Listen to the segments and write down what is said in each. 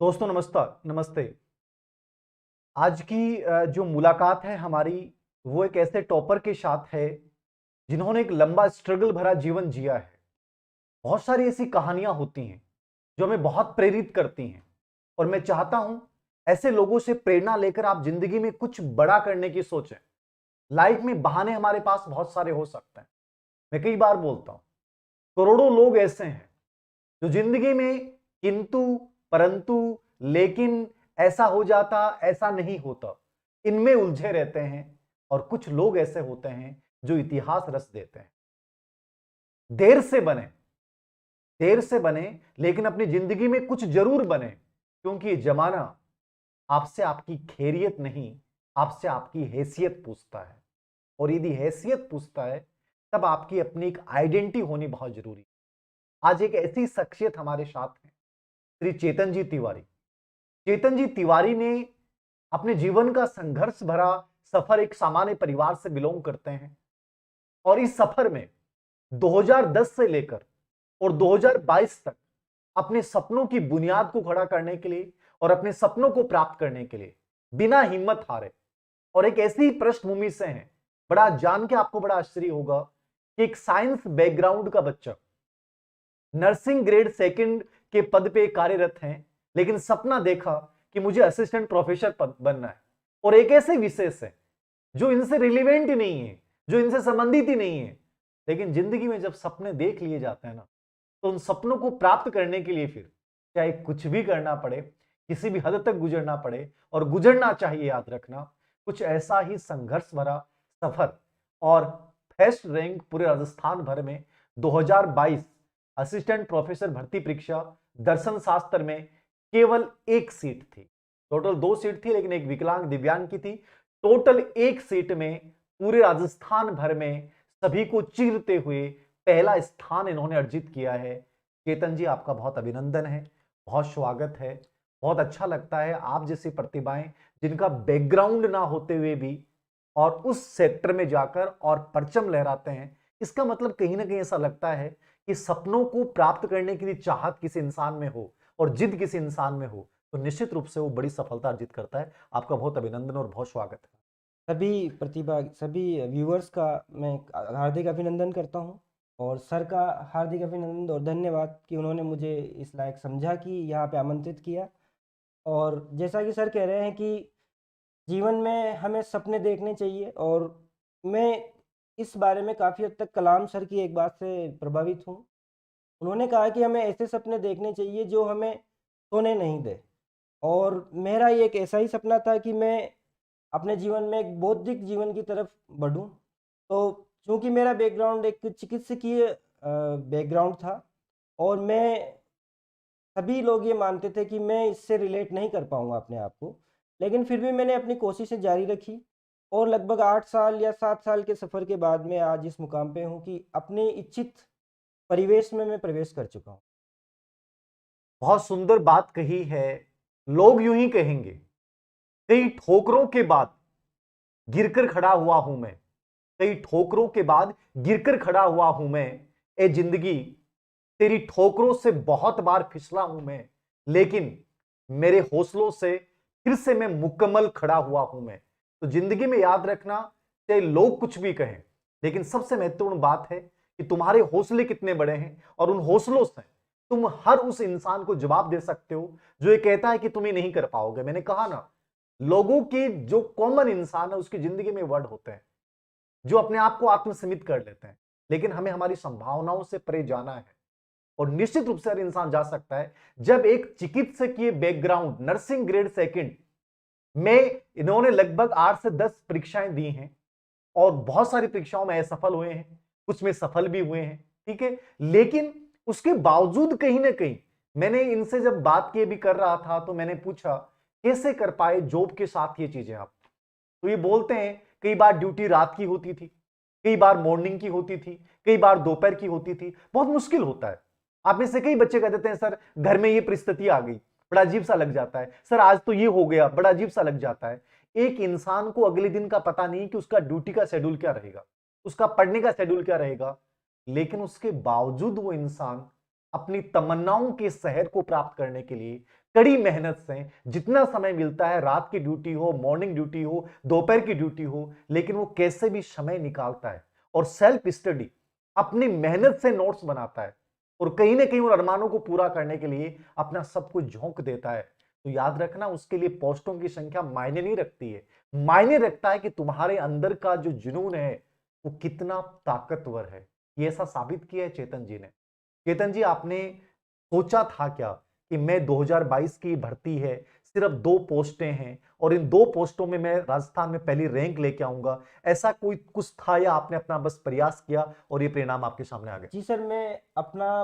दोस्तों नमस्कार नमस्ते। आज की जो मुलाकात है हमारी वो एक ऐसे टॉपर के साथ है जिन्होंने एक लंबा स्ट्रगल भरा जीवन जिया है। बहुत सारी ऐसी कहानियां होती हैं जो हमें बहुत प्रेरित करती हैं और मैं चाहता हूं ऐसे लोगों से प्रेरणा लेकर आप जिंदगी में कुछ बड़ा करने की सोचें। लाइफ में बहाने हमारे पास बहुत सारे हो सकते हैं। मैं कई बार बोलता हूं करोड़ों लोग ऐसे हैं जो जिंदगी में किंतु परंतु लेकिन ऐसा हो जाता ऐसा नहीं होता इनमें उलझे रहते हैं। और कुछ लोग ऐसे होते हैं जो इतिहास रच देते हैं। देर से बने देर से बने लेकिन अपनी जिंदगी में कुछ जरूर बने, क्योंकि ये जमाना आपसे आपकी खैरियत नहीं, आपसे आपकी हैसियत पूछता है। और यदि हैसियत पूछता है तब आपकी अपनी एक आइडेंटिटी होनी बहुत जरूरी है। आज एक ऐसी शख्सियत हमारे साथ है, श्री चेतन जी तिवारी। चेतन जी तिवारी ने अपने जीवन का संघर्ष भरा सफर, एक सामान्य परिवार से बिलोंग करते हैं और इस सफर में 2010 से लेकर और 2022 तक अपने सपनों की बुनियाद को खड़ा करने के लिए और अपने सपनों को प्राप्त करने के लिए बिना हिम्मत हारे और एक ऐसी पृष्ठभूमि से हैं। बड़ा जान के आपको बड़ा आश्चर्य होगा कि एक साइंस बैकग्राउंड का बच्चा नर्सिंग ग्रेड सेकंड के पद पे कार्यरत हैं, लेकिन सपना देखा कि मुझे असिस्टेंट प्रोफेसर पद बनना है और एक ऐसे विषय से जो इनसे रिलेवेंट ही नहीं है, जो इनसे संबंधित ही नहीं है। लेकिन जिंदगी में जब सपने देख लिए जाते हैं ना, तो उन सपनों को प्राप्त करने के लिए फिर चाहे कुछ भी करना पड़े, किसी भी हद तक गुजरना पड़े, और गुजरना चाहिए, याद रखना। कुछ ऐसा ही संघर्ष भरा सफर और फर्स्ट रैंक पूरे राजस्थान भर में 2022 असिस्टेंट प्रोफेसर भर्ती परीक्षा दर्शन शास्त्र में केवल एक सीट थी। टोटल दो सीट थी लेकिन एक विकलांग दिव्यांग की थी। टोटल एक सीट में पूरे राजस्थान भर में सभी को चीरते हुए पहला स्थान इन्होंने अर्जित किया है। चेतन जी, आपका बहुत अभिनंदन है, बहुत स्वागत है। बहुत अच्छा लगता है आप जैसी प्रतिभाएं जिनका बैकग्राउंड ना होते हुए भी और उस सेक्टर में जाकर और परचम लहराते हैं। इसका मतलब कहीं ना कहीं ऐसा लगता है कि सपनों को प्राप्त करने की चाहत किसी इंसान में हो और जिद किसी इंसान में हो तो निश्चित रूप से वो बड़ी सफलता अर्जित करता है। आपका बहुत अभिनंदन और बहुत स्वागत है। सभी व्यूअर्स का मैं हार्दिक अभिनंदन करता हूं और सर का हार्दिक अभिनंदन और धन्यवाद कि उन्होंने मुझे इस लायक समझा कि यहाँ पे आमंत्रित किया। और जैसा कि सर कह रहे हैं कि जीवन में हमें सपने देखने चाहिए, और मैं इस बारे में काफ़ी हद तक कलाम सर की एक बात से प्रभावित हूँ। उन्होंने कहा कि हमें ऐसे सपने देखने चाहिए जो हमें सोने नहीं दे। और मेरा ये एक ऐसा ही सपना था कि मैं अपने जीवन में एक बौद्धिक जीवन की तरफ बढ़ूँ। तो चूँकि मेरा बैकग्राउंड एक चिकित्सकीय बैकग्राउंड था, और मैं सभी लोग ये मानते थे कि मैं इससे रिलेट नहीं कर पाऊँगा अपने आप को। लेकिन फिर भी मैंने अपनी कोशिशें जारी रखी, और लगभग 8 साल या 7 साल के सफ़र के बाद मैं आज इस मुकाम पे हूँ कि अपने इच्छित परिवेश में मैं प्रवेश कर चुका हूँ। बहुत सुंदर बात कही है। लोग यूं ही कहेंगे, कई ठोकरों के बाद गिरकर खड़ा हुआ हूं मैं, कई ठोकरों के बाद गिरकर खड़ा हुआ हूं मैं। ए जिंदगी, तेरी ठोकरों से बहुत बार फिसला हूं मैं, लेकिन मेरे हौसलों से फिर से मैं मुकम्मल खड़ा हुआ हूं मैं। तो जिंदगी में याद रखना, चाहे लोग कुछ भी कहें, लेकिन सबसे महत्वपूर्ण बात है कि तुम्हारे हौसले कितने बड़े हैं और उन हौसलों से तुम हर उस इंसान को जवाब दे सकते हो जो ये कहता है कि तुम ये नहीं कर पाओगे। मैंने कहा ना, लोगों की जो कॉमन इंसान है उसकी जिंदगी में वर्ड होते हैं जो अपने आप को आत्मसीमित कर लेते हैं, लेकिन हमें हमारी संभावनाओं से परे जाना है। और निश्चित रूप से हर इंसान जा सकता है। जब एक चिकित्सकीय बैकग्राउंड नर्सिंग ग्रेड सेकंड में इन्होंने लगभग 8 से 10 परीक्षाएं दी हैं और बहुत सारी परीक्षाओं में असफल हुए हैं, कुछ में सफल भी हुए हैं, ठीक है। लेकिन उसके बावजूद कहीं ना कहीं मैंने इनसे जब बात की भी कर रहा था तो मैंने पूछा कैसे कर पाए जॉब के साथ ये चीजें आप। तो ये बोलते हैं कई बार ड्यूटी रात की होती थी, कई बार मॉर्निंग की होती थी, कई बार दोपहर की होती थी, बहुत मुश्किल होता है। आप में से कई बच्चे कह देते हैं सर घर में ये परिस्थिति आ गई, बड़ा अजीब सा लग जाता है, सर आज तो ये हो गया, बड़ा अजीब सा लग जाता है। एक इंसान को अगले दिन का पता नहीं कि उसका ड्यूटी का शेड्यूल क्या रहेगा, उसका पढ़ने का शेड्यूल क्या रहेगा, लेकिन उसके बावजूद वो इंसान अपनी तमन्नाओं के शहर को प्राप्त करने के लिए कड़ी मेहनत से जितना समय मिलता है, रात की ड्यूटी हो, मॉर्निंग ड्यूटी हो, दोपहर की ड्यूटी हो, लेकिन वो कैसे भी समय निकालता है और सेल्फ स्टडी अपनी मेहनत से नोट्स बनाता है और कहीं ना कहीं उन अरमानों को पूरा करने के लिए अपना सब कुछ झोंक देता है। तो याद रखना, उसके लिए पोस्टों की संख्या मायने नहीं रखती है, मायने रखता है कि तुम्हारे अंदर का जो जुनून है वो कितना ताकतवर है। ये ऐसा साबित किया है चेतन जी ने। चेतन जी, आपने सोचा था क्या कि मैं 2022 की भर्ती है, सिर्फ 2 पोस्टें हैं और इन 2 पोस्टों में मैं राजस्थान में पहली रैंक लेके आऊंगा, ऐसा कोई कुछ था या आपने अपना बस प्रयास किया और ये परिणाम आपके सामने आ गए? जी सर, मैं अपना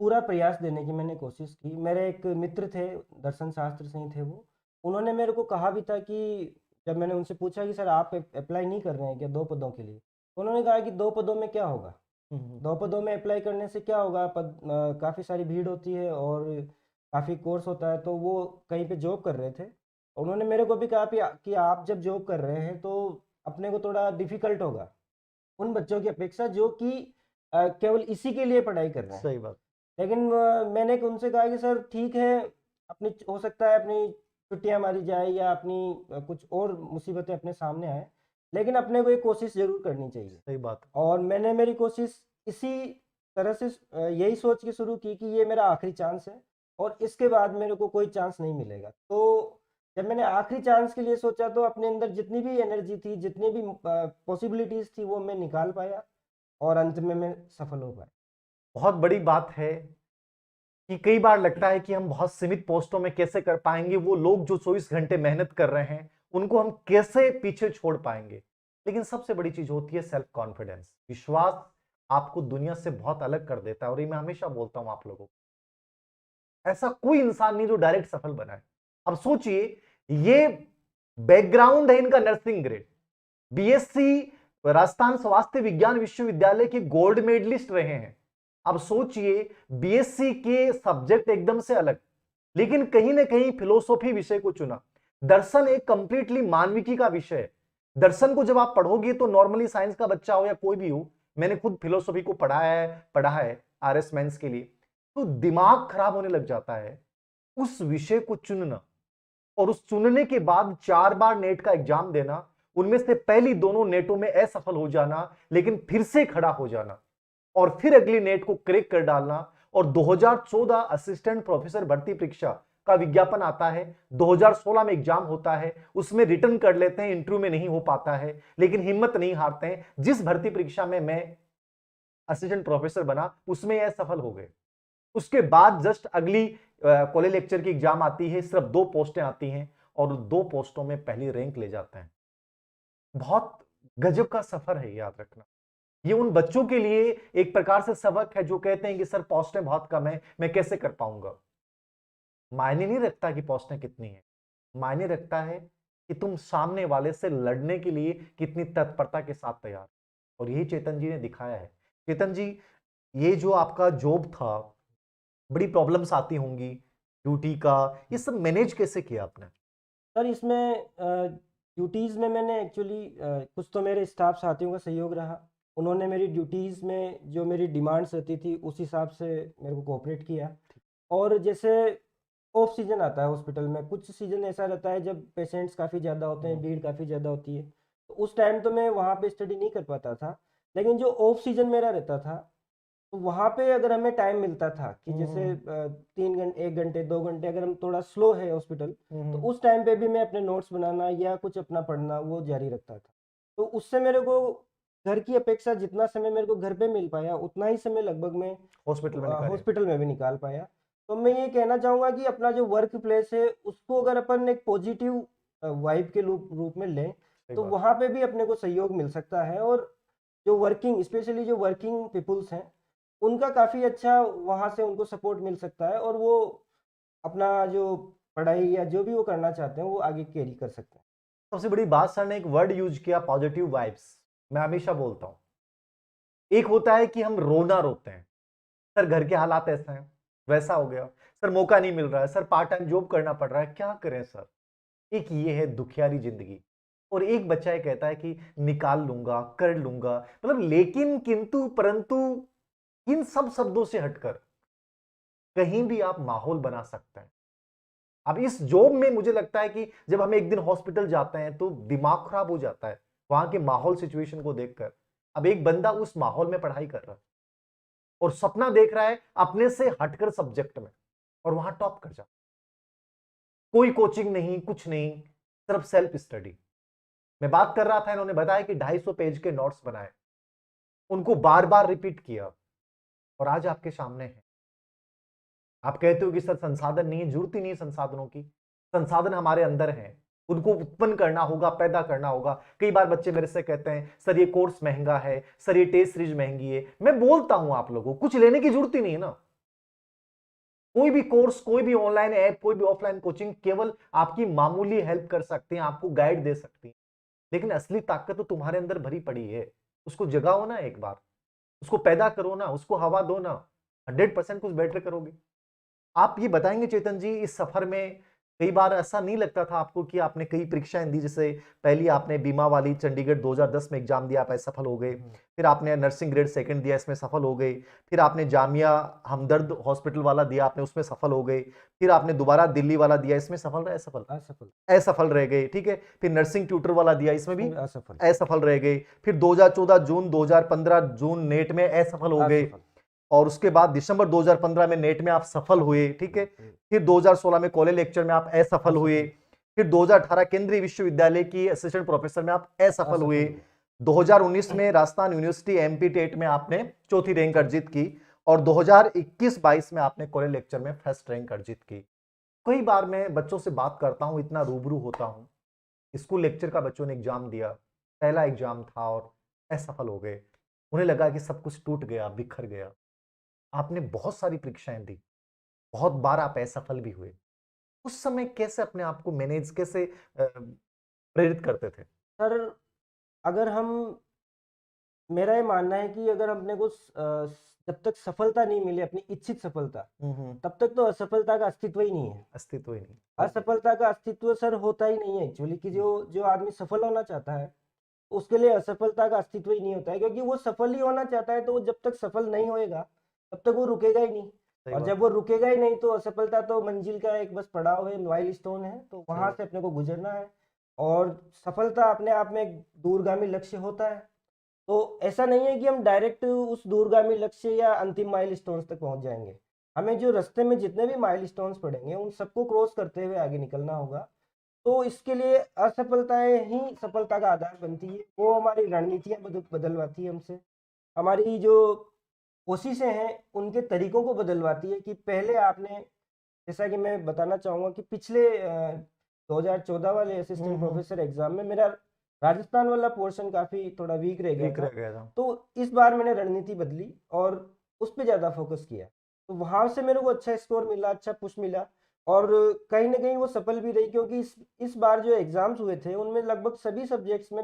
पूरा प्रयास देने की मैंने कोशिश की। मेरे एक मित्र थे, दर्शन शास्त्र से ही थे वो। उन्होंने मेरे को कहा भी था कि जब मैंने उनसे पूछा कि सर आप अप्लाई नहीं कर रहे हैं क्या 2 पदों के लिए? तो उन्होंने कहा कि 2 पदों में क्या होगा? 2 पदों में अप्लाई करने से क्या होगा? काफ़ी सारी भीड़ होती है और काफ़ी कोर्स होता है, तो वो कहीं पे जॉब कर रहे थे। उन्होंने मेरे को भी कहा कि आप जब जॉब कर रहे हैं तो अपने को थोड़ा डिफ़िकल्ट होगा, उन बच्चों की अपेक्षा जो कि केवल इसी के लिए पढ़ाई कर रहे हैं। सही बात। लेकिन मैंने उनसे कहा कि सर ठीक है, अपनी हो सकता है अपनी छुट्टियाँ मारी जाए या अपनी कुछ और मुसीबतें अपने सामने आए, लेकिन अपने को एक कोशिश ज़रूर करनी चाहिए। सही बात। और मैंने मेरी कोशिश इसी तरह से यही सोच के शुरू की कि ये मेरा आखिरी चांस है और इसके बाद मेरे को कोई चांस नहीं मिलेगा। तो जब मैंने आखिरी चांस के लिए सोचा तो अपने अंदर जितनी भी एनर्जी थी, जितनी भी पॉसिबिलिटीज़ थी वो मैं निकाल पाया और अंत में मैं सफल हो पाया। बहुत बड़ी बात है कि कई बार लगता है कि हम बहुत सीमित पोस्टों में कैसे कर पाएंगे, वो लोग जो 24 घंटे मेहनत कर रहे हैं उनको हम कैसे पीछे छोड़ पाएंगे। लेकिन सबसे बड़ी चीज होती है सेल्फ कॉन्फिडेंस, विश्वास आपको दुनिया से बहुत अलग कर देता है। और ये मैं हमेशा बोलता हूं आप लोगों को, ऐसा कोई इंसान नहीं जो डायरेक्ट सफल बना है। अब सोचिए, ये बैकग्राउंड है इनका नर्सिंग ग्रेड, बीएससी राजस्थान स्वास्थ्य विज्ञान विश्वविद्यालय के गोल्ड मेडलिस्ट रहे हैं। अब सोचिए, बीएससी के सब्जेक्ट एकदम से अलग, लेकिन कहीं ना कहीं फिलोसॉफी विषय को चुना। दर्शन एक कंप्लीटली मानविकी का विषय है। दर्शन को जब आप पढ़ोगे तो नॉर्मली साइंस का बच्चा हो या कोई भी हो, मैंने खुद फिलोसॉफी को पढ़ा है आरएस मेंस के लिए, तो दिमाग खराब होने लग जाता है उस विषय को चुनना। और उस चुनने के बाद 4 बार नेट का एग्जाम देना, उनमें से पहली दोनों नेटों में असफल हो जाना, लेकिन फिर से खड़ा हो जाना और फिर अगली नेट को क्रैक कर डालना। और 2014 असिस्टेंट प्रोफेसर भर्ती परीक्षा का विज्ञापन आता है, 2016 में एग्जाम होता है, उसमें रिटर्न कर लेते हैं, इंटरव्यू में नहीं हो पाता है, लेकिन हिम्मत नहीं हारते हैं। जिस भर्ती परीक्षा में मैं असिस्टेंट प्रोफेसर बना उसमें यह सफल हो गए। उसके बाद जस्ट अगली कॉलेज लेक्चर की एग्जाम आती है, सिर्फ 2 पोस्टें आती हैं और 2 पोस्टों में पहली रैंक ले जाते हैं। बहुत गजब का सफर है, याद रखना। ये उन बच्चों के लिए एक प्रकार से सबक है जो कहते हैं कि सर पोस्टें बहुत कम है, मैं कैसे कर पाऊंगा। मायने नहीं रखता कि पोस्टें कितनी है, मायने रखता है कि तुम सामने वाले से लड़ने के लिए कितनी तत्परता के साथ तैयार। और यही चेतन जी ने दिखाया है। चेतन जी, ये जो आपका जॉब था, बड़ी प्रॉब्लम्स आती होंगी ड्यूटी का, ये सब मैनेज कैसे किया आपने? सर इसमें ड्यूटीज़ में मैंने एक्चुअली कुछ तो मेरे स्टाफ साथियों का सहयोग रहा। उन्होंने मेरी ड्यूटीज़ में जो मेरी डिमांड्स रहती थी उस हिसाब से मेरे को कोऑपरेट किया। और जैसे ऑफ सीजन आता है हॉस्पिटल में, कुछ सीजन ऐसा रहता है जब पेशेंट्स काफ़ी ज़्यादा होते हैं, भीड़ काफ़ी ज़्यादा होती है, तो उस टाइम तो मैं वहाँ पे स्टडी नहीं कर पाता था। लेकिन जो ऑफ सीजन मेरा रहता था, तो वहाँ पे अगर हमें टाइम मिलता था कि जैसे 3 घंटे, 1 घंटे, 2 घंटे अगर हम थोड़ा स्लो है हॉस्पिटल, तो उस टाइम पे भी मैं अपने नोट्स बनाना या कुछ अपना पढ़ना वो जारी रखता था। तो उससे मेरे को घर की अपेक्षा जितना समय मेरे को घर पे मिल पाया, उतना ही समय लगभग मैं हॉस्पिटल में निकाले? हॉस्पिटल में भी निकाल पाया। तो मैं ये कहना चाहूँगा कि अपना जो वर्क प्लेस है उसको अगर अपन एक पॉजिटिव वाइब के रूप में लें, सही तो बात। वहाँ पे भी अपने को सहयोग मिल सकता है। और जो वर्किंग, स्पेशली जो वर्किंग पीपल्स हैं, उनका काफ़ी अच्छा वहाँ से उनको सपोर्ट मिल सकता है और वो अपना जो पढ़ाई या जो भी वो करना चाहते हैं वो आगे कैरी कर सकते हैं। सबसे बड़ी बात, सर ने एक वर्ड यूज किया, पॉजिटिव वाइब्स। मैं हमेशा बोलता हूं, एक होता है कि हम रोना रोते हैं, सर घर के हालात ऐसे हैं, वैसा हो गया, सर मौका नहीं मिल रहा है, सर पार्ट टाइम जॉब करना पड़ रहा है, क्या करें सर। एक ये है दुखियारी जिंदगी। और एक बच्चा ये कहता है कि निकाल लूंगा, कर लूंगा, मतलब लेकिन किंतु परंतु, इन सब शब्दों से हटकर कहीं भी आप माहौल बना सकते हैं। अब इस जॉब में मुझे लगता है कि जब हम एक दिन हॉस्पिटल जाते हैं तो दिमाग खराब हो जाता है वहां के माहौल सिचुएशन को देखकर। अब एक बंदा उस माहौल में पढ़ाई कर रहा है और सपना देख रहा है अपने से हटकर सब्जेक्ट में, और वहां टॉप कर जाता, कोई कोचिंग नहीं, कुछ नहीं, सिर्फ सेल्फ स्टडी। मैं बात कर रहा था, इन्होंने बताया कि 250 पेज के नोट्स बनाए, उनको बार बार रिपीट किया, और आज आपके सामने है। आप कहते हो कि सर संसाधन नहीं है, जरूरत ही नहीं है संसाधनों की। संसाधन हमारे अंदर हैं, उनको उत्पन्न करना होगा, पैदा करना होगा। कई बार बच्चे मेरे से कहते हैं सर ये कोर्स महंगा है, सर ये टेस्ट सीरीज महंगी है। मैं बोलता हूं आप लोगों को कुछ लेने की जरूरत ही नहीं है ना। कोई भी कोर्स, कोई भी ऑनलाइन ऐप, कोई भी ऑफलाइन कोचिंग केवल आपकी मामूली हेल्प कर सकते हैं, आपको गाइड दे सकती है, लेकिन असली ताकत तो तुम्हारे अंदर भरी पड़ी है। उसको जगाओ ना एक बार, उसको पैदा करो ना, उसको हवा दो ना, 100% कुछ बेटर करोगे। आप ये बताएंगे चेतन जी, इस सफर में कई बार ऐसा नहीं लगता था आपको कि आपने कई परीक्षाएं दी, जैसे पहली आपने बीमा वाली चंडीगढ़ 2010 में एग्जाम दिया, आप सफल हो गए, फिर आपने नर्सिंग ग्रेड सेकंड दिया, इसमें सफल हो गए, फिर आपने जामिया हमदर्द हॉस्पिटल वाला दिया, आपने उसमें सफल हो गए, फिर आपने दोबारा दिल्ली वाला दिया, इसमें सफल रहे, असफल असफल असफल रह गए, ठीक है। फिर नर्सिंग ट्यूटर वाला दिया, इसमें भी असफल असफल रह गए। फिर 2014 जून, 2015 जून नेट में असफल हो गए, असफल और उसके बाद दिसंबर 2015 में नेट में आप सफल हुए, ठीक है। फिर 2016 में कॉलेज लेक्चर में आप असफल हुए। फिर 2018 केंद्रीय विश्वविद्यालय की असिस्टेंट प्रोफेसर में आप असफल हुए। 2019 में राजस्थान यूनिवर्सिटी एमपी टेट में आपने चौथी रैंक अर्जित की, और 2021-22 में आपने कॉलेज लेक्चर में फर्स्ट रैंक अर्जित की। कई बार मैं बच्चों से बात करता हूं, इतना रूबरू होता हूं, स्कूल लेक्चर का बच्चों ने एग्जाम दिया, पहला एग्जाम था और असफल हो गए, उन्हें लगा कि सब कुछ टूट गया, बिखर गया। आपने बहुत सारी परीक्षाएं दी, बहुत बार आप असफल भी हुए, उस समय कैसे अपने आप को मैनेज, कैसे प्रेरित करते थे? सर, अगर हम मेरा ये मानना है कि अगर अपने को जब तक सफलता नहीं मिले, अपनी इच्छित सफलता, तब तक तो असफलता का अस्तित्व ही नहीं है। अस्तित्व ही नहीं। असफलता का अस्तित्व सर होता ही नहीं है एक्चुअली, कि जो जो आदमी सफल होना चाहता है उसके लिए असफलता का अस्तित्व ही नहीं होता है, क्योंकि वो सफल ही होना चाहता है, तो वो जब तक सफल नहीं होएगा तब तक वो रुकेगा ही नहीं। सही और बात। जब वो रुकेगा ही नहीं तो असफलता तो मंजिल का एक बस पड़ाव है, माइल स्टोन है, तो वहां सही से अपने को गुजरना है। और सफलता अपने आप में एक दूरगामी लक्ष्य होता है, तो ऐसा नहीं है कि हम डायरेक्ट उस दूरगामी लक्ष्य या अंतिम माइलस्टोन्स तक पहुंच जाएंगे। हमें जो रास्ते में जितने भी माइलस्टोन्स पड़ेंगे उन सबको क्रॉस करते हुए आगे निकलना होगा। तो इसके लिए असफलताएं ही सफलता का आधार बनती है, वो हमारी रणनीतियां बदलवाती है हमसे, हमारी जो कोशिशें हैं उनके तरीकों को बदलवाती है। कि पहले आपने, जैसा कि मैं बताना चाहूँगा कि पिछले 2014 वाले असिस्टेंट प्रोफेसर एग्जाम में मेरा राजस्थान वाला पोर्शन काफ़ी थोड़ा वीक रह गया वीक था, रह गया था। तो इस बार मैंने रणनीति बदली और उस पर ज़्यादा फोकस किया, तो वहाँ से मेरे को अच्छा स्कोर मिला, अच्छा पुश मिला, और कहीं ना कहीं वो सफल भी रही, क्योंकि इस बार जो एग्जाम्स हुए थे उनमें लगभग सभी सब्जेक्ट्स में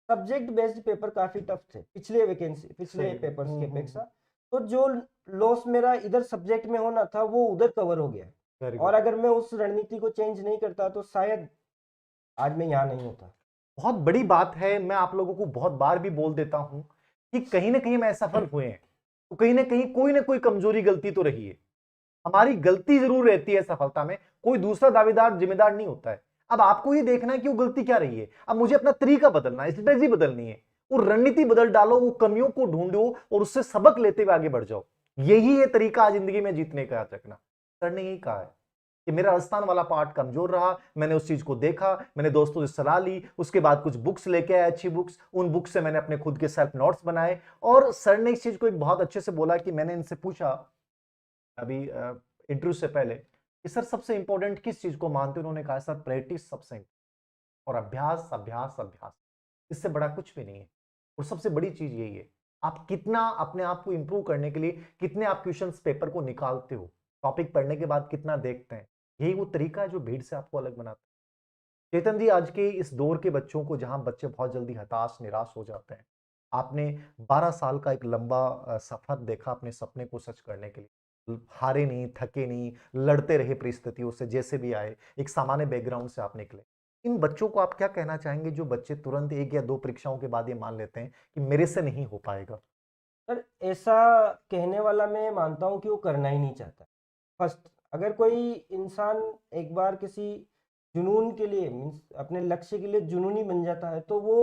सब्जेक्ट बेस्ड पेपर काफ़ी टफ थे पिछले पेपर्स की अपेक्षा। तो जो लॉस मेरा इधर सब्जेक्ट में होना था वो उधर कवर हो गया, वेरी और गुड। अगर मैं उस रणनीति को चेंज नहीं करता तो शायद आज मैं यहाँ नहीं होता। बहुत बड़ी बात है, मैं आप लोगों को बहुत बार भी बोल देता हूं कि कहीं ना कहीं हम असफल हुए हैं, तो कहीं ना कोई कमजोरी, गलती तो रही है। हमारी गलती जरूर रहती है सफलता में, कोई दूसरा दावेदार जिम्मेदार नहीं होता है। अब आपको ये देखना है कि वो गलती क्या रही है, अब मुझे अपना तरीका बदलना है, स्ट्रेटेजी बदलनी है, वो रणनीति बदल डालो, वो कमियों को ढूंढो और उससे सबक लेते हुए आगे बढ़ जाओ। यही है तरीका जिंदगी में जीतने का। चकना सर ने यही कहा है कि मेरा राजस्थान वाला पार्ट कमजोर रहा, मैंने उस चीज को देखा, मैंने दोस्तों से सलाह ली, उसके बाद कुछ बुक्स लेके आया, अच्छी बुक्स, उन बुक्स से मैंने अपने खुद के सेल्फ नोट्स बनाए। और सर ने इस चीज को एक बहुत अच्छे से बोला कि मैंने इनसे पूछा अभी इंटरव्यू से पहले कि सर सबसे इंपॉर्टेंट किस चीज को मानते हैं, उन्होंने कहा सर प्रैक्टिस सबसे, और अभ्यास अभ्यास अभ्यास, इससे बड़ा कुछ भी नहीं है। और सबसे बड़ी चीज यही है, आप कितना अपने आप को इंप्रूव करने के लिए कितने आप क्वेश्चंस पेपर को निकालते हो, टॉपिक पढ़ने के बाद कितना देखते हैं, यही वो तरीका है जो भीड़ से आपको अलग बनाता है। चेतन जी, आज के इस दौर के बच्चों को, जहां बच्चे बहुत जल्दी हताश निराश हो जाते हैं, आपने 12 साल का एक लंबा सफर देखा अपने सपने को सच करने के लिए, हारे नहीं, थके नहीं, लड़ते रहे परिस्थितियों से, जैसे भी आए, एक सामान्य बैकग्राउंड से आप निकले। इन बच्चों को आप क्या कहना चाहेंगे जो बच्चे तुरंत 1 या 2 परीक्षाओं के बाद ये मान लेते हैं कि मेरे से नहीं हो पाएगा? सर, ऐसा कहने वाला मैं मानता हूँ कि वो करना ही नहीं चाहता। फर्स्ट, अगर कोई इंसान एक बार किसी जुनून के लिए मीन्स अपने लक्ष्य के लिए जुनूनी बन जाता है तो वो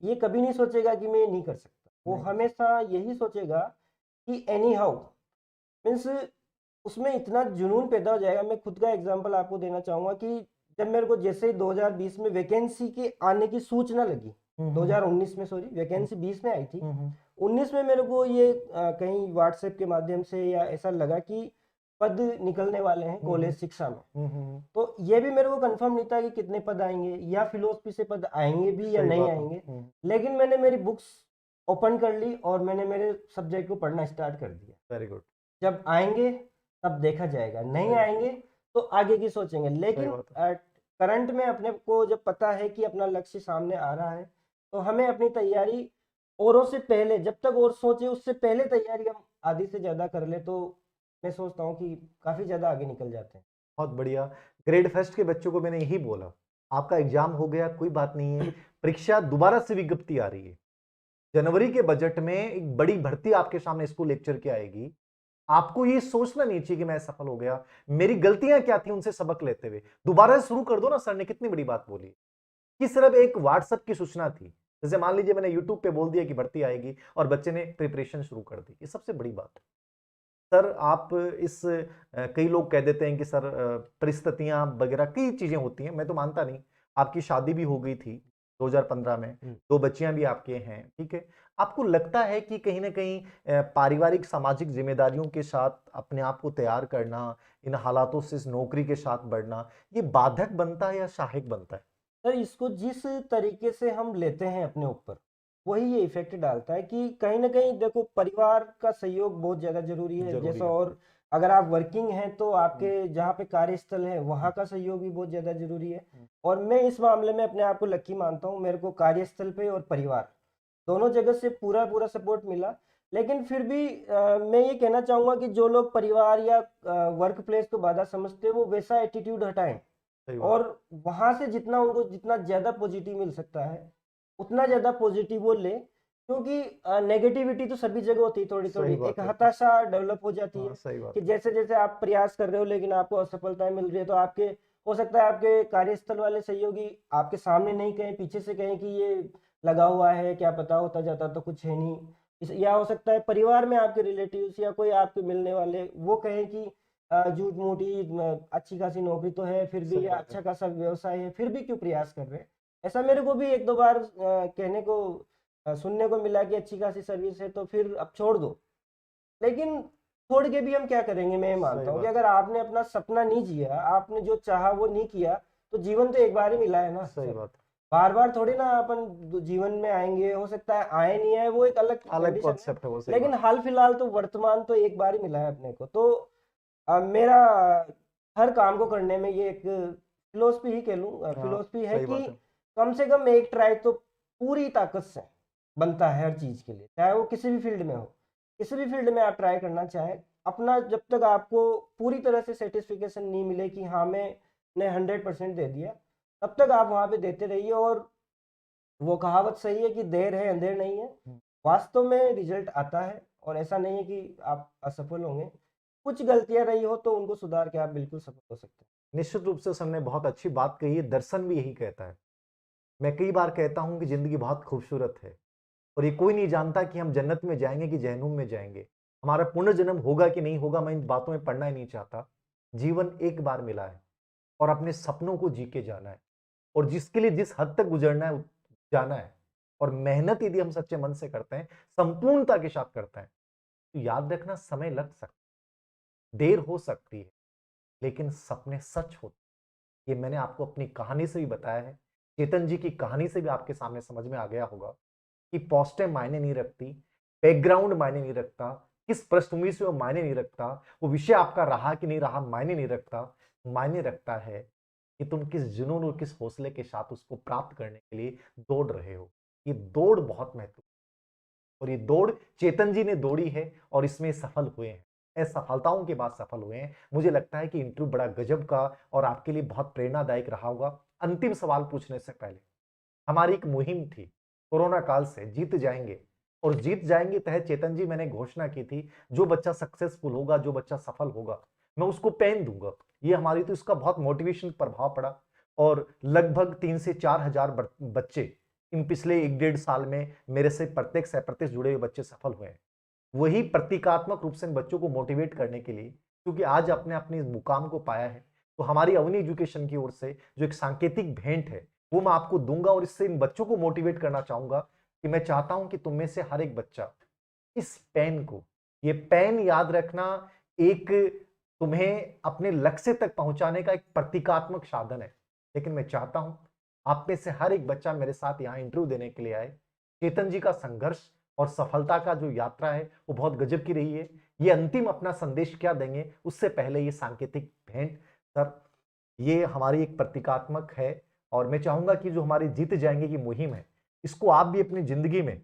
ये कभी नहीं सोचेगा कि मैं ये नहीं कर सकता। वो नहीं, हमेशा यही सोचेगा कि एनी हाउ मीन्स उसमें इतना जुनून पैदा हो जाएगा। मैं खुद का एग्जांपल आपको देना चाहूँगा कि जब मेरे को जैसे ही 2020 में वैकेंसी के आने की सूचना लगी, 2019 में सॉरी वैकेंसी 20 में आई थी, 19 में मेरे को ये कहीं व्हाट्सएप के माध्यम से या ऐसा लगा कि पद निकलने वाले हैं कॉलेज शिक्षा में। तो ये भी मेरे को कंफर्म नहीं था कि कितने पद आएंगे या फिलोसफी से पद आएंगे भी या सही नहीं बात है। आएंगे। लेकिन मैंने मेरी बुक्स ओपन कर ली और मैंने मेरे सब्जेक्ट को पढ़ना स्टार्ट कर दिया। Very good. जब आएंगे तब देखा जाएगा, नहीं सही बात। आएंगे तो आगे की सोचेंगे। सही लेकिन बात करंट में अपने को जब पता है कि अपना लक्ष्य सामने आ रहा है तो हमें अपनी तैयारी औरों से पहले, जब तक और सोचे उससे पहले तैयारी हम आधी से ज़्यादा कर ले तो मैं सोचता हूँ कि काफ़ी ज़्यादा आगे निकल जाते हैं। बहुत बढ़िया। ग्रेड फर्स्ट के बच्चों को मैंने यही बोला, आपका एग्जाम हो गया, कोई बात नहीं है, परीक्षा दोबारा से विज्ञप्ति आ रही है। जनवरी के बजट में एक बड़ी भर्ती आपके सामने स्कूल लेक्चर की आएगी। आपको ये सोचना नहीं चाहिए कि मैं सफल हो गया, मेरी गलतियां क्या थी उनसे सबक लेते हुए दोबारा शुरू कर दो ना। सर ने कितनी बड़ी बात बोली कि सिर्फ एक व्हाट्सएप की सूचना थी। जैसे मान लीजिए मैंने यूट्यूब पे बोल दिया कि भर्ती आएगी और बच्चे ने प्रिपरेशन शुरू कर दी, ये सबसे बड़ी बात है। सर आप इस कई लोग कह देते हैं कि सर परिस्थितियां वगैरह कई चीजें होती हैं, मैं तो मानता नहीं। आपकी शादी भी हो गई थी 2015 में, 2 बच्चियां भी आपके हैं, ठीक है। आपको लगता है कि कहीं ना कहीं पारिवारिक सामाजिक जिम्मेदारियों के साथ अपने आप को तैयार करना, इन हालातों से इस नौकरी के साथ बढ़ना, ये बाधक बनता है या सहायक बनता है? सर इसको जिस तरीके से हम लेते हैं अपने ऊपर वही ये इफेक्ट डालता है कि कहीं ना कहीं देखो परिवार का सहयोग बहुत ज़्यादा जरूरी है। जरूरी जैसा है। और अगर आप वर्किंग हैं तो आपके जहाँ पे कार्यस्थल है वहाँ का सहयोग भी बहुत ज़्यादा जरूरी है। और मैं इस मामले में अपने आप को लकी मानता हूँ, मेरे को कार्यस्थल पे और परिवार दोनों जगह से पूरा पूरा सपोर्ट मिला। लेकिन फिर भी मैं ये कहना चाहूँगा कि जो लोग परिवार या वर्क प्लेस को बाधा समझते हैं वो वैसा एटीट्यूड हटाएं सही बात। और वहां से जितना उनको जितना ज्यादा पॉजिटिव मिल सकता है उतना ज्यादा पॉजिटिव वो ले। क्योंकि नेगेटिविटी तो सभी जगह होती है, थोड़ी सही थोड़ी एक बात है। हताशा डेवलप हो जाती हाँ, है सही बात कि है। जैसे जैसे आप प्रयास कर रहे हो लेकिन आपको असफलताएं मिल रही है तो आपके हो सकता है आपके कार्यस्थल वाले सहयोगी आपके सामने नहीं कहें, पीछे से कहें कि ये लगा हुआ है, क्या पता होता जाता तो कुछ है नहीं। या हो सकता है परिवार में आपके रिलेटिव्स या कोई आपके मिलने वाले वो कहें कि झूठ मूठी अच्छी खासी नौकरी तो है फिर भी सही या बात है। अच्छा खासा व्यवसाय है फिर भी क्यों प्रयास कर रहे हैं। ऐसा मेरे को भी एक दो बार कहने को सुनने को मिला कि अच्छी खासी सर्विस है तो फिर अब छोड़ दो। लेकिन छोड़ के भी हम क्या करेंगे। मैं ये सही मानता हूँ कि बात अगर है। आपने अपना सपना नहीं जिया, आपने जो चाहा वो नहीं किया तो जीवन तो एक बार ही मिला है ना सही सर। बात है। बार बार थोड़ी ना अपन जीवन में आएंगे, हो सकता है आए नहीं आए वो एक अलग अलग कंडीशन है। कॉन्सेप्ट है वो, सही लेकिन बात। हाल फिलहाल तो वर्तमान तो एक बार ही मिला है अपने को। तो मेरा हर काम को करने में ये एक फिलोसफी ही कह लूँ, हाँ, फिलोसफी है सही कि बात है। कम से कम एक ट्राई तो पूरी ताकत से बनता है हर चीज के लिए, चाहे वो किसी भी फील्ड में हो। किसी भी फील्ड में आप ट्राई करना चाहें अपना, जब तक आपको पूरी तरह से सेटिस्फिकेशन नहीं मिले कि हाँ मैंने 100% दे दिया, तब तक आप वहां पे देते रहिए। और वो कहावत सही है कि देर है अंधेर नहीं है। वास्तव में रिजल्ट आता है और ऐसा नहीं है कि आप असफल होंगे। कुछ गलतियां रही हो तो उनको सुधार के आप बिल्कुल सफल हो सकते हैं। निश्चित रूप से सबने बहुत अच्छी बात कही है, दर्शन भी यही कहता है। मैं कई बार कहता हूं कि जिंदगी बहुत खूबसूरत है और ये कोई नहीं जानता कि हम जन्नत में जाएंगे कि जहन्नुम में जाएंगे। हमारा पुनर्जन्म होगा कि नहीं होगा, मैं इन बातों में पढ़ना ही नहीं चाहता। जीवन एक बार मिला है और अपने सपनों को जी के जाना है और जिसके लिए जिस हद तक गुजरना है जाना है। और मेहनत यदि हम सच्चे मन से करते हैं, संपूर्णता के साथ करते हैं, तो याद रखना समय लग सकता है, देर हो सकती है, लेकिन सपने सच होते हैं। ये मैंने आपको अपनी कहानी से भी बताया है, चेतन जी की कहानी से भी आपके सामने समझ में आ गया होगा कि पोस्टें मायने नहीं रखती, बैकग्राउंड मायने नहीं रखता, किस पृष्ठभूमि से वो मायने नहीं रखता, वो विषय आपका रहा कि नहीं रहा मायने नहीं रखता। मायने रखता है कि तुम किस जुनून और किस हौसले के साथ उसको प्राप्त करने के लिए दौड़ रहे हो। ये दौड़ बहुत महत्वपूर्ण, और ये दौड़ चेतन जी ने दौड़ी है और इसमें सफल हुए हैं, असफलताओं के बाद सफल हुए हैं। मुझे लगता है कि इंटरव्यू बड़ा गजब का और आपके लिए बहुत प्रेरणादायक रहा होगा। अंतिम सवाल पूछने से पहले, हमारी एक मुहिम थी कोरोना काल से जीत जाएंगे, और जीत जाएंगे तहत चेतन जी मैंने घोषणा की थी जो बच्चा सक्सेसफुल होगा, जो बच्चा सफल होगा, मैं उसको पेन दूंगा। ये हमारी तो इसका बहुत मोटिवेशन प्रभाव पड़ा और लगभग 3 से 4 हजार बच्चे इन पिछले 1 डेढ़ साल में मेरे से प्रत्यक्ष अप्रत्यक्ष जुड़े हुए बच्चे सफल हुए हैं। वही प्रतीकात्मक रूप से इन बच्चों को मोटिवेट करने के लिए, क्योंकि आज आपने अपने इस मुकाम को पाया है, तो हमारी अवनी एजुकेशन की ओर से जो एक सांकेतिक भेंट है वो मैं आपको दूंगा और इससे इन बच्चों को मोटिवेट करना चाहूंगा कि मैं चाहता हूं कि तुम में से हर एक बच्चा इस पेन को, ये पेन याद रखना एक तुम्हें अपने लक्ष्य तक पहुंचाने का एक प्रतीकात्मक साधन है, लेकिन मैं चाहता हूं आप में से हर एक बच्चा मेरे साथ यहां इंटरव्यू देने के लिए आए। चेतन जी का संघर्ष और सफलता का जो यात्रा है वो बहुत गजब की रही है। ये अंतिम अपना संदेश क्या देंगे उससे पहले ये सांकेतिक भेंट सर, ये हमारी एक प्रतीकात्मक है और मैं चाहूंगा कि जो हमारी जीत जाएंगे की मुहिम है, इसको आप भी अपनी जिंदगी में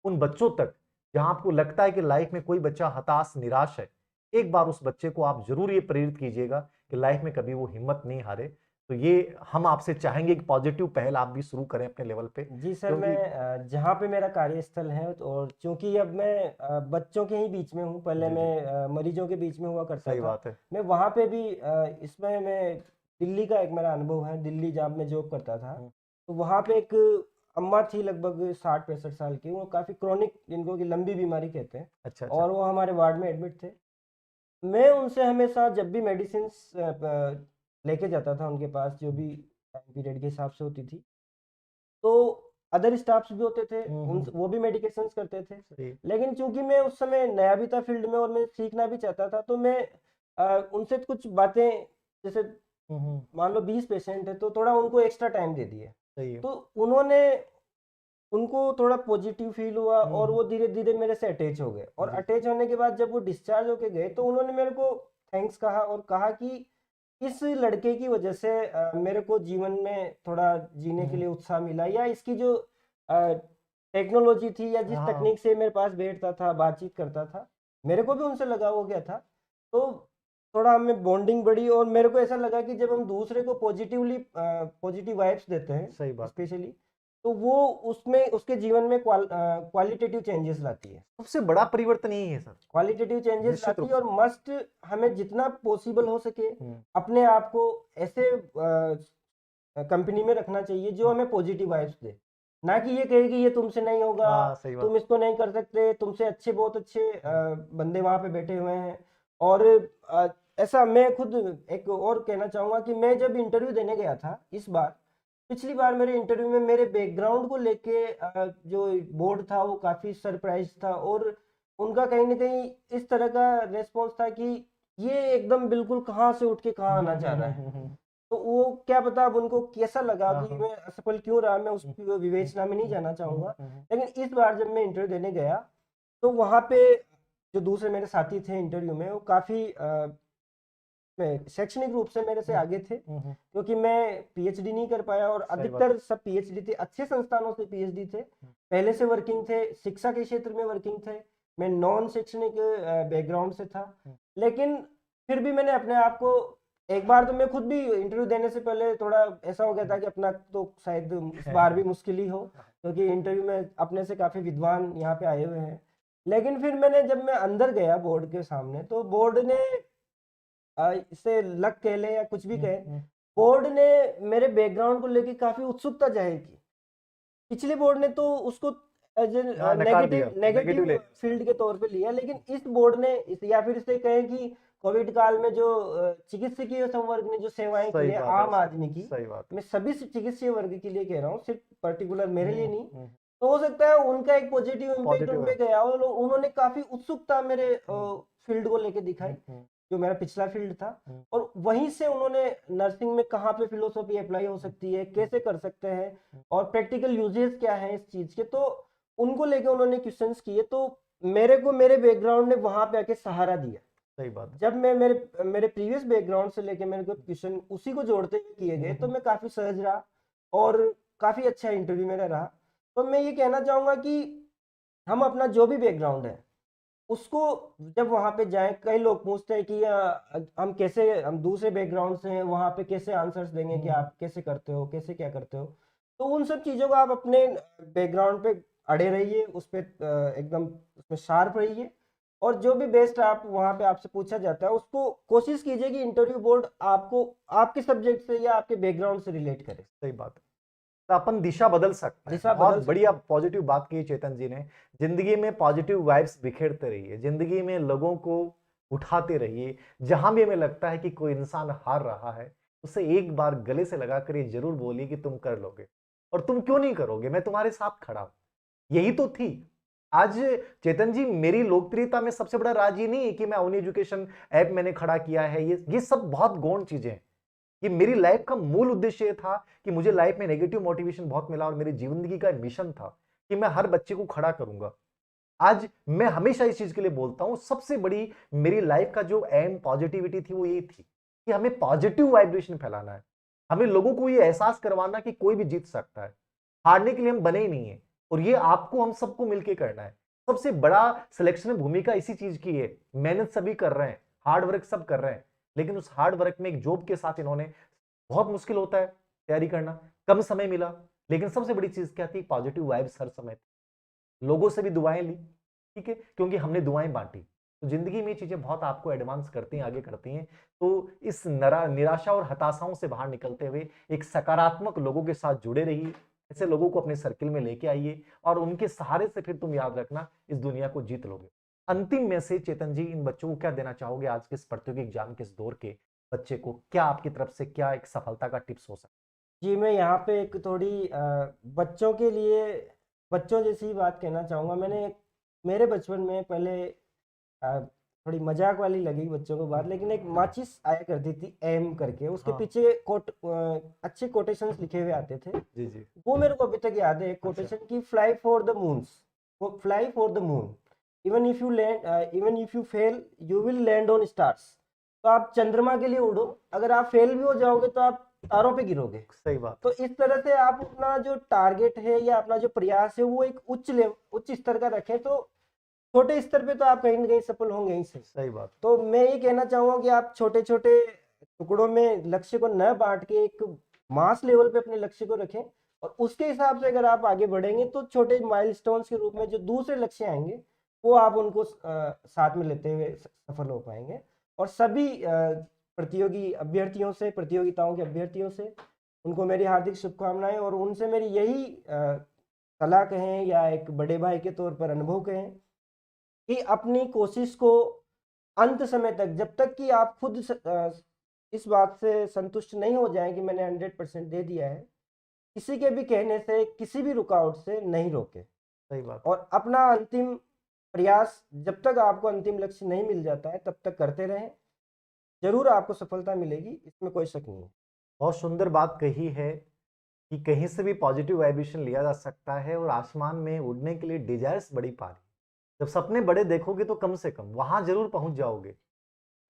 उन बच्चों तक जहां आपको लगता है कि लाइफ में कोई बच्चा हताश निराश है, एक बार उस बच्चे को आप जरूर ये प्रेरित कीजिएगा कि लाइफ में कभी वो हिम्मत नहीं हारे। तो ये हम आपसे चाहेंगे कि पॉजिटिव पहल आप भी शुरू करें अपने लेवल पे, जी सर, क्योंकि मैं जहाँ पे मेरा कार्यस्थल है और चूंकि अब मैं बच्चों के ही बीच में हूँ, पहले जी जी मैं मरीजों के बीच में हुआ करता सही था। बात है। मैं वहाँ पे भी इसमें मैं दिल्ली का एक मेरा अनुभव है, दिल्ली जब मैं जॉब करता था हम्म, तो वहाँ पे एक अम्मा थी लगभग 60-65 साल की, वो काफ़ी क्रॉनिक, जिनको की लंबी बीमारी कहते हैं, अच्छा और अच्छा। वो हमारे वार्ड में एडमिट थे। मैं उनसे हमेशा जब भी मेडिसिन लेके जाता था उनके पास, जो भी टाइम पीरियड के हिसाब से होती थी, तो अदर स्टाफ्स भी होते थे, उन हम्म। वो भी मेडिकेशंस करते थे। सही। लेकिन चूंकि मैं उस समय नया भी था फील्ड में और मैं सीखना भी चाहता था, तो मैं उनसे कुछ बातें, जैसे हम्म। मान लो 20 पेशेंट है तो थोड़ा उनको एक्स्ट्रा टाइम दे दिए। सही है। तो उन्होंने, उनको थोड़ा पॉजिटिव फील हुआ और हम्म। वो धीरे धीरे मेरे से अटैच हो गए, और जी अटैच होने के बाद जब वो डिस्चार्ज होके गए तो उन्होंने मेरे को थैंक्स कहा और कहा कि इस लड़के की वजह से मेरे को जीवन में थोड़ा जीने के हम्म। लिए उत्साह मिला, या इसकी जो टेक्नोलॉजी थी या जिस हाँ। तकनीक से मेरे पास बैठता था, बातचीत करता था, मेरे को भी उनसे लगाव हो गया था। तो थोड़ा हमें बॉन्डिंग बढ़ी और मेरे को ऐसा लगा कि जब हम दूसरे को पॉजिटिव वाइब्स देते हैं सही बात है। स्पेशली, तो वो उसमें उसके जीवन में क्वालिटेटिव चेंजेस लाती है, सबसे बड़ा परिवर्तन यही है सर। क्वालिटेटिव चेंजेस निश्चित लाती रूप है। और से। मस्ट हमें जितना पॉसिबल हो सके हम्म। अपने आप को ऐसे कंपनी में रखना चाहिए जो हमें पॉजिटिव वाइब्स दे, ना कि ये कहे कि ये तुमसे नहीं होगा, हाँ सही बात। तुम इसको नहीं कर सकते, तुमसे अच्छे, बहुत अच्छे बंदे वहां पे बैठे हुए हैं। और अ, ऐसा मैं खुद एक और कहना चाहूंगा कि मैं जब इंटरव्यू देने गया था इस बार, पिछली बार मेरे इंटरव्यू में मेरे बैकग्राउंड को लेके जो बोर्ड था वो काफी सरप्राइज था, और उनका कहीं ना कहीं इस तरह का रेस्पॉन्स था कि ये एकदम बिल्कुल कहाँ से उठ के कहाँ आना चाह रहा है। तो वो क्या पता अब उनको कैसा लगा हाँ कि हाँ। मैं असफल क्यों रहा, मैं उस विवेचना में नहीं जाना चाहूंगा। लेकिन इस बार जब मैं इंटरव्यू देने गया तो वहां पे जो दूसरे मेरे साथी थे इंटरव्यू में, वो काफी शैक्षणिक रूप से मेरे से आगे थे, क्योंकि मैं पीएचडी नहीं कर पाया, और सही बात। अधिकतर सब पीएचडी थे, अच्छे संस्थानों से पीएचडी थे, पहले से वर्किंग थे, शिक्षा के क्षेत्र में वर्किंग थे। मैं नॉन शैक्षणिक बैकग्राउंड से था, लेकिन फिर भी मैंने अपने आप को, एक बार तो मैं खुद भी इंटरव्यू देने से पहले थोड़ा ऐसा हो गया था कि अपना तो शायद इस बार भी मुश्किल ही हो, क्योंकि इंटरव्यू में अपने से काफी विद्वान यहाँ पे आए हुए हैं। लेकिन फिर मैंने, जब मैं अंदर गया बोर्ड के सामने, तो बोर्ड ने इसे लक कह ले या कुछ भी कहे, बोर्ड ने मेरे बैकग्राउंड को लेके काफी उत्सुकता जाहिर की। पिछले बोर्ड ने तो उसको एज हाँ नकार दिया, नेगेटिव नेगेटिव नेगेटिव ले। फील्ड के तौर पे लिया, लेकिन इस बोर्ड ने या फिर इसे कहें कि कोविड काल में जो चिकित्सकीय संवर्ग ने जो सेवाएं की सही है बात है आम सर, आदमी की, सही बात मैं सभी चिकित्सीय वर्ग के लिए कह रहा हूँ, सिर्फ पर्टिकुलर मेरे लिए नहीं, है। तो हो सकता है उनका एक पॉजिटिव इम्पैक्ट पॉजिटिव उनपे है। गया, और उन्होंने काफी उत्सुकता मेरे फील्ड को लेके दिखाई, हम्म। जो मेरा पिछला फील्ड था। हम्म। और वहीं से उन्होंने नर्सिंग में कहाँ पे फिलोसॉफी अप्लाई हो सकती है, कैसे कर सकते हैं, और प्रैक्टिकल यूजेस क्या है इस चीज के, तो उनको लेके उन्होंने क्वेश्चंस किए। तो मेरे को मेरे बैकग्राउंड ने वहां पे आके सहारा दिया। सही बात है। जब मैं मेरे मेरे प्रीवियस बैकग्राउंड से लेके मेरे को क्वेश्चन उसी को जोड़ते हुए किए गए, तो मैं काफी सहज रहा और काफी अच्छा इंटरव्यू मेरा रहा। तो मैं ये कहना चाहूंगा कि हम अपना जो भी बैकग्राउंड है उसको, जब वहां पे जाएं, कई लोग पूछते हैं कि हम दूसरे बैकग्राउंड से हैं, वहां पे कैसे आंसर्स देंगे, कि आप कैसे करते हो, कैसे क्या करते हो। तो उन सब चीजों को आप अपने बैकग्राउंड पे अड़े रहिए, उस पे एकदम उसमें शार्प रहिए, और जो भी बेस्ट आप वहाँ पे आपसे पूछा जाता है उसको कोशिश कीजिए कि इंटरव्यू बोर्ड आपको आपके सब्जेक्ट से या आपके बैकग्राउंड से रिलेट करे। सही बात है। तो अपन दिशा बदल सकते हैं। दिशा बहुत बदल सकते बढ़िया हैं। पॉजिटिव बात की चेतन जी ने। जिंदगी में पॉजिटिव वाइब्स बिखेरते रहिए, जिंदगी में लोगों को उठाते रहिए। जहां भी हमें लगता है कि कोई इंसान हार रहा है, उसे एक बार गले से लगाकर ये जरूर बोलिए कि तुम कर लोगे, और तुम क्यों नहीं करोगे, मैं तुम्हारे साथ खड़ा हूं। यही तो थी आज। चेतन जी, मेरी लोकप्रियता में सबसे बड़ा राज ये नहीं है कि मैं अवनी एजुकेशन ऐप मैंने खड़ा किया है, ये सब बहुत गौण चीजें हैं। ये मेरी लाइफ का मूल उद्देश्य ये था कि मुझे लाइफ में नेगेटिव मोटिवेशन बहुत मिला, और मेरी जिंदगी का मिशन था कि मैं हर बच्चे को खड़ा करूंगा। आज मैं हमेशा इस चीज के लिए बोलता हूं, सबसे बड़ी मेरी लाइफ का जो एम पॉजिटिविटी थी वो ये थी कि हमें पॉजिटिव वाइब्रेशन फैलाना है। हमें लोगों को ये एहसास करवाना कि कोई भी जीत सकता है, हारने के लिए हम बने ही नहीं है, और ये आपको हम सबको मिलकर करना है। सबसे बड़ा सिलेक्शन में भूमिका इसी चीज की है। मेहनत सभी कर रहे हैं, हार्ड वर्क सब कर रहे हैं, लेकिन उस हार्ड वर्क में एक जॉब के साथ इन्होंने, बहुत मुश्किल होता है तैयारी करना, कम समय मिला, लेकिन सबसे बड़ी चीज क्या थी, पॉजिटिव वाइब्स हर समय थी। लोगों से भी दुआएं ली, ठीक है, क्योंकि हमने दुआएं बांटी। तो जिंदगी में ये चीजें बहुत आपको एडवांस करती हैं, आगे करती हैं। तो इस निराशा और हताशाओं से बाहर निकलते हुए एक सकारात्मक लोगों के साथ जुड़े रहिए। ऐसे लोगों को अपने सर्किल में लेके आइए, और उनके सहारे से फिर तुम याद रखना इस दुनिया को जीत लोगे। अंतिम में से चेतन जी, इन बच्चों को क्या देना चाहोगे आज के इस प्रतियोगिक एग्जाम के इस दौर के बच्चे को? क्या आपकी तरफ से क्या एक सफलता का टिप्स हो सकता जी, मैं यहाँ पे एक थोड़ी बच्चों के लिए बच्चों जैसी बात कहना चाहूँगा। मेरे बचपन में पहले थोड़ी मजाक वाली लगी बच्चों को बात, लेकिन एक माचिस आया करती थी एम करके, उसके हाँ। पीछे अच्छे कोटेशंस लिखे हुए आते थे। जी जी। वो मेरे को अभी तक याद है, एक अच्छा। कोटेशन की, फ्लाई फॉर द मून्स, वो fly for the moon, even if you fail you will land on stars. तो आप चंद्रमा के लिए उड़ो, अगर आप फेल भी हो जाओगे तो आप तारों पे गिरोगे। सही बात। तो इस तरह से आप अपना जो टारगेट है या अपना जो प्रयास है वो एक उच्च स्तर का रखें, तो छोटे स्तर पे तो आप कहीं ना कहीं सफल होंगे ही सही। सही बात। तो मैं ये कहना चाहूंगा कि आप छोटे छोटे टुकड़ों में लक्ष्य को न बांट के एक मास लेवल पे अपने लक्ष्य को रखें, और उसके हिसाब से अगर आप आगे बढ़ेंगे तो छोटे माइलस्टोन्स के रूप में जो दूसरे लक्ष्य आएंगे वो आप उनको साथ में लेते हुए सफल हो पाएंगे। और सभी प्रतियोगिताओं के अभ्यर्थियों से उनको मेरी हार्दिक शुभकामनाएं, और उनसे मेरी यही सलाह कहें या एक बड़े भाई के तौर पर अनुभव कहें कि अपनी कोशिश को अंत समय तक, जब तक कि आप खुद इस बात से संतुष्ट नहीं हो जाएं कि मैंने 100% दे दिया है, किसी के भी कहने से, किसी भी रुकावट से नहीं रोके, सही बात। और अपना अंतिम प्रयास, जब तक आपको अंतिम लक्ष्य नहीं मिल जाता है तब तक करते रहें। जरूर आपको सफलता मिलेगी, इसमें कोई शक नहीं है। बहुत सुंदर बात कही है कि कहीं से भी पॉजिटिव वाइब्रेशन लिया जा सकता है, और आसमान में उड़ने के लिए डिजायर्स बड़ी पारी। जब सपने बड़े देखोगे तो कम से कम वहां जरूर पहुंच जाओगे,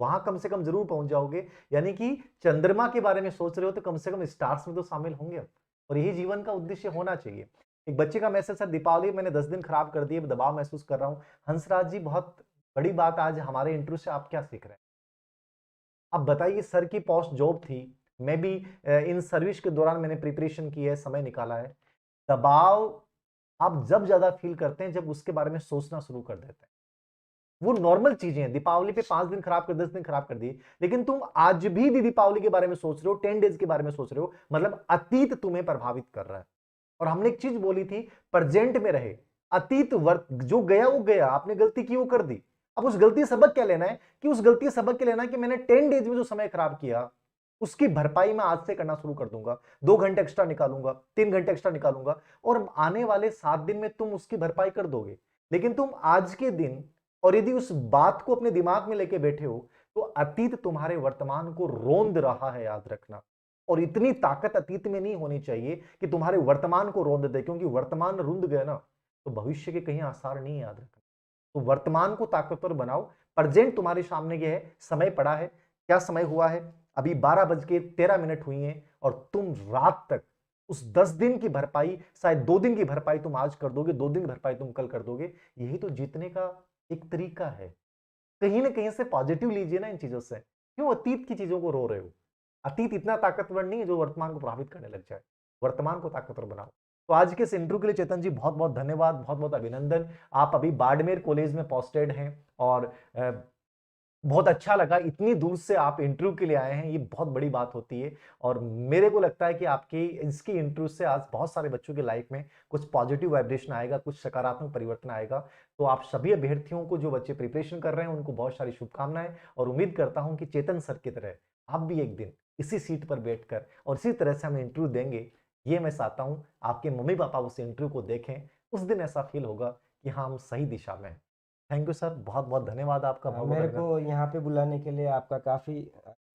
वहां कम से कम जरूर पहुंच जाओगे। यानी कि चंद्रमा के बारे में सोच रहे हो तो कम से कम स्टार्स में तो शामिल होंगे अब। और यही जीवन का उद्देश्य होना चाहिए। एक बच्चे का मैसेज, सर दीपावली मैंने 10 दिन खराब कर दिए, दबाव महसूस कर रहा हूँ। हंसराज जी, बहुत बड़ी बात, आज हमारे इंटरव्यू से आप क्या सीख रहे हैं? अब बताइए, सर की पोस्ट जॉब थी, मैं भी इन सर्विस के दौरान मैंने प्रिपरेशन की है, समय निकाला है। दबाव आप जब ज्यादा फील करते हैं जब उसके बारे में सोचना शुरू कर देते हैं। वो नॉर्मल चीजें हैं, दीपावली पे 5 दिन खराब कर, 10 दिन खराब कर दिए, लेकिन तुम आज भी दीपावली के बारे में सोच रहे हो, 10 डेज के बारे में सोच रहे हो, मतलब अतीत तुम्हें प्रभावित कर रहा है। और हमने एक चीज बोली थी, प्रेजेंट में रहे। अतीत वर्त जो गया वो गया, आपने गलती की वो कर दी। अब उस गलती से सबक क्या लेना है, कि उस गलती से सबक क्या लेना है कि मैंने 10 डेज में जो समय खराब किया उसकी भरपाई मैं आज से करना शुरू कर दूंगा। 2 घंटे एक्स्ट्रा निकालूंगा, 3 घंटे एक्स्ट्रा निकालूंगा, और आने वाले 7 दिन में तुम उसकी भरपाई कर दोगे। लेकिन तुम आज के दिन, और यदि उस बात को अपने दिमाग में लेके बैठे हो, तो अतीत तुम्हारे वर्तमान को रोंद रहा है, याद रखना। और इतनी ताकत अतीत में नहीं होनी चाहिए कि तुम्हारे वर्तमान को रोंद दे, क्योंकि वर्तमान रुंध गया ना तो भविष्य के कहीं आसार नहीं, याद रखना। तो वर्तमान को ताकतवर बनाओ। प्रेजेंट तुम्हारे सामने ये है, समय पड़ा है। क्या समय हुआ है? अभी 12:13 हुई हैं, और तुम रात तक उस 10 दिन की भरपाई, शायद 2 दिन की भरपाई तुम आज कर दोगे, 2 दिन की भरपाई तुम कल कर दोगे। यही तो जीतने का एक तरीका है। कहीं ना कहीं से पॉजिटिव लीजिए ना इन चीजों से। क्यों अतीत की चीजों को रो रहे हो? अतीत इतना ताकतवर नहीं है जो वर्तमान को प्रभावित करने लग जाए। वर्तमान को ताकतवर बनाओ। तो आज के इस इंटरव्यू के लिए चेतन जी बहुत बहुत धन्यवाद, बहुत बहुत अभिनंदन। आप अभी बाड़मेर कॉलेज में पोस्टेड हैं और बहुत अच्छा लगा, इतनी दूर से आप इंटरव्यू के लिए आए हैं, ये बहुत बड़ी बात होती है। और मेरे को लगता है कि आपकी इसकी इंटरव्यू से आज बहुत सारे बच्चों की लाइफ में कुछ पॉजिटिव वाइब्रेशन आएगा, कुछ सकारात्मक परिवर्तन आएगा। तो आप सभी अभ्यर्थियों को, जो बच्चे प्रिपरेशन कर रहे हैं, उनको बहुत सारी शुभकामनाएं और उम्मीद करता हूं कि चेतन सर की तरह आप भी एक दिन इसी सीट पर बैठकर और इसी तरह से हमें इंटरव्यू देंगे। ये मैं चाहता हूं आपके मम्मी पापा उस इंटरव्यू को देखें, उस दिन ऐसा फील होगा कि हाँ, हम सही दिशा में हैं। थैंक यू सर, बहुत बहुत धन्यवाद आपका, बहुत बहुत मेरे अभिनंदन। को यहाँ पे बुलाने के लिए आपका काफ़ी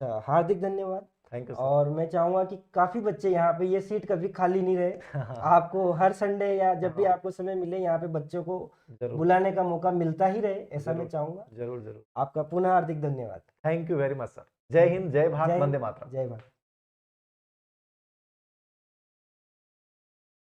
हार्दिक धन्यवाद। Thank you sir. और मैं चाहूँगा कि काफ़ी बच्चे यहाँ पे, ये सीट कभी खाली नहीं रहे। आपको हर संडे या जब भी हाँ। आपको समय मिले, यहाँ पे बच्चों को जरूर बुलाने का मौका मिलता ही रहे, ऐसा मैं जरूर चाहूँगा। जरूर जरूर। आपका पुनः हार्दिक धन्यवाद। Thank you very much sir. जय हिंद, जय भारत, जय वंदे हिंद, मातरम। जय भारत।